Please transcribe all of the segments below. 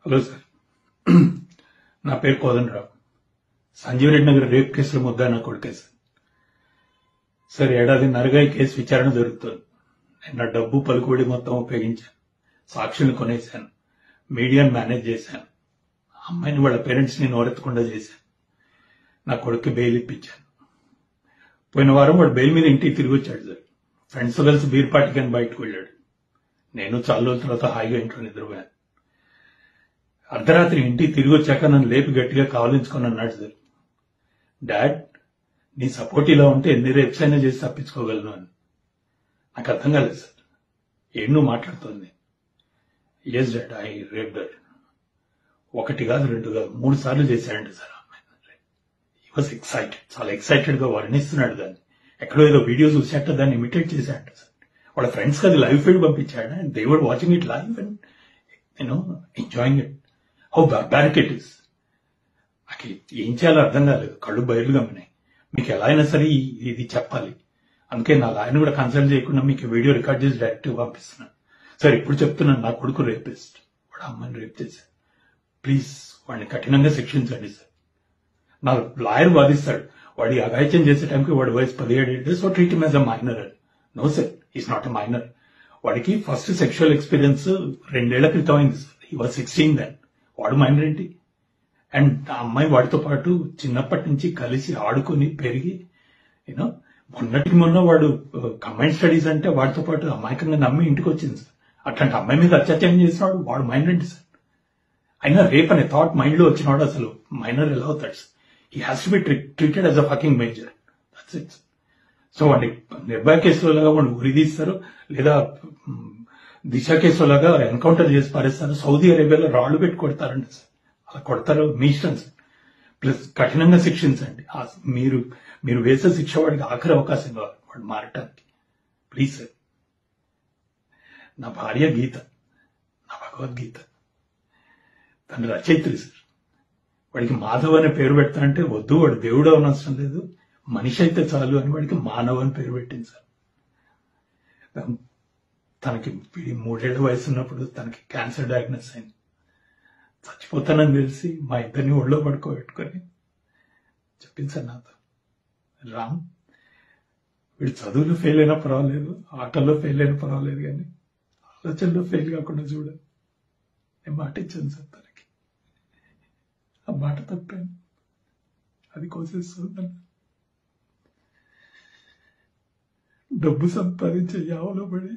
Hello sir, నా పేరు Kodanda Rao. Sanjeeva Reddy Nagar rape కేసులో ముద్దా నా కొడుకే సార్. ఏడాదిన్నరగా ఈ కేసు విచారణ జరుగుతోంది. నేను నా డబ్బు పలుకుబడి మొత్తం ఉపయోగించాను, సాక్షుల్ని కొనేశాను, మీడియాను మేనేజ్ చేశాను, అమ్మాయిని వాళ్ళ పేరెంట్స్ ని నోరెత్తకుండా చేశాను, నా కొడుక్కి బెయిల్ ఇప్పించాను. పోయిన వారం వాడు బెయిల్ మీద ఇంటికి తిరిగి వచ్చాడు సార్. ఫ్రెండ్స్ కలిసి బీర్ పార్టీకి అని బయటకు వెళ్ళాడు. నేను చాలా రోజుల తర్వాత హాయిగా ఇంట్లో నిద్రపోయాను. అర్ధరాత్రి ఇంటికి తిరిగి వచ్చాక నన్ను లేపి గట్టిగా కావలించుకొని అన్నాడు సార్, డాడ్, నీ సపోర్ట్ ఇలా ఉంటే ఎన్ని రేప్స్ అయినా చేసి తప్పించుకోగలను అని. నాకు అర్థం కాలేదు సార్. ఏం నువ్వు మాట్లాడుతోంది? Yes dad, I rape dad. ఒకటి కాదు, రెండు కాదు, 3 సార్లు చేశాడంట సార్. హీ వాజ్ ఎక్సైటెడ్, చాలా ఎక్సైటెడ్ గా వర్ణిస్తున్నాడు దాన్ని. ఎక్కడో ఏదో వీడియో చూసాట, దాన్ని ఇమిటేట్ చేశాడంట సార్. వాళ్ళ ఫ్రెండ్స్ కి అది లైవ్ ఫీడ్ పంపించాడు. And they were watching it live and enjoying it. How barbaric it is. నాకు ఏం చేయాలో అర్థం కాలేదు. కళ్ళు బయలు గమ్మినాయి. మీకు ఎలా అయినా సరే ఇది చెప్పాలి. అందుకే నా లాయర్ని కూడా కన్సల్ట్ చేయకుండా మీకు వీడియో రికార్డ్ చేసి డైరెక్ట్ పంపిస్తున్నాను సార్. ఇప్పుడు చెప్తున్నాను, నా కొడుకు రేపిస్ట్, వాడు అమ్మాయిని రేప్ చేశాడు. ప్లీజ్ వాడిని కఠినంగా శిక్షించండి సార్. నా లాయర్ వాదిస్తాడు, వాడి అఘాయిత్యం చేసే టైంకి వాడి వయసు 17 ఏళ్ళు, so treat him as a minor అని. No sir, is not a minor. వాడికి ఫస్ట్ సెక్షువల్ ఎక్స్పీరియన్స్ 2 ఏళ్ల క్రితం అయింది సార్. He was 16 then. వాడు మైనర్ ఏంటి? అండ్ ఆ అమ్మాయి వాడితో పాటు చిన్నప్పటి నుంచి కలిసి ఆడుకుని పెరిగి మొన్నటికి మొన్న వాడు కంబైన్ స్టడీస్ అంటే వాడితో పాటు అమాయకంగా నమ్మి ఇంటికి వచ్చింది సార్. అట్లాంటి అమ్మాయి మీద అత్యాచారం చేసినాడు వాడు మైనర్ ఏంటి సార్? అయినా రేప్ అనే థాట్ మైండ్ లో వచ్చినాడు. అసలు మైనర్ ఎలా అవుతాడు sir? He has to be treated as a fucking major. That's it. So వాడి నిర్భయ కేసులో లాగా వాడిని ఉరిదీస్తారు, లేదా దిశ కేసులో లాగా ఎన్కౌంటర్ చేసి పారేస్తారు. సౌదీ అరేబియాలో రాళ్లు పెట్టి కొడతారండి సార్. అలా కొడతారు, మీ ఇష్టం సార్. ప్లస్ కఠినంగా శిక్షించండి. మీరు వేసే శిక్ష వాడికి ఆఖరి అవకాశం కావాలి వాడు మారటానికి. Please sir. నా భార్య గీత, నా భగవద్గీత, తన రచయిత్రి సార్. వాడికి మాధవ్ అనే పేరు పెడతా అంటే వద్దు, వాడు దేవుడు అవనవసరం లేదు, మనిషి అయితే చాలు అని వాడికి మానవ్ అని పేరు పెట్టింది సార్. తనకి 3 ఏళ్ల వయసు ఉన్నప్పుడు తనకి క్యాన్సర్ డయాగ్నోస్ అయింది. చచ్చిపోతానని తెలిసి మా ఇద్దరిని ఒళ్ళో పడుకోబెట్టుకొని చెప్పింది సార్ నాతో, రామ్, వీడు చదువులో ఫెయిల్ అయినా పర్వాలేదు, ఆటల్లో ఫెయిల్ అయినా పర్వాలేదు, కానీ ఆలోచనలో ఫెయిల్ కాకుండా చూడాలి. నేను మాట ఇచ్చాను సార్ తనకి. ఆ మాట తప్పాను, అది కోసేస్తుంది. డబ్బు సంపాదించే యావలో పడి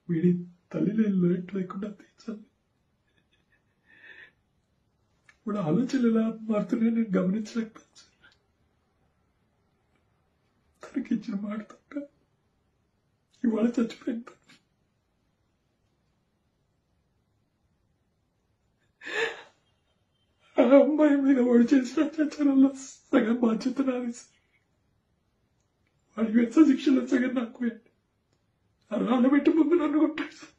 వీడి తల్లిని లోటు లేకుండా తీర్చాలి. ఇప్పుడు ఆలోచనలు ఎలా మారుతున్నాయో నేను గమనించలేకపోయాను సార్. తనకి ఇచ్చిన మాట తప్ప ఇవాళ చచ్చిపోయింది. ఆ అమ్మాయి మీద వాడు చేసిన అత్యాచారంలో సగం బాధ్యత నాది సార్. వాడి వేస శిక్షలో సగం నాకు. ఆ రాళ్ళ పెట్టి ముందు నన్ను కొట్టాడు సార్.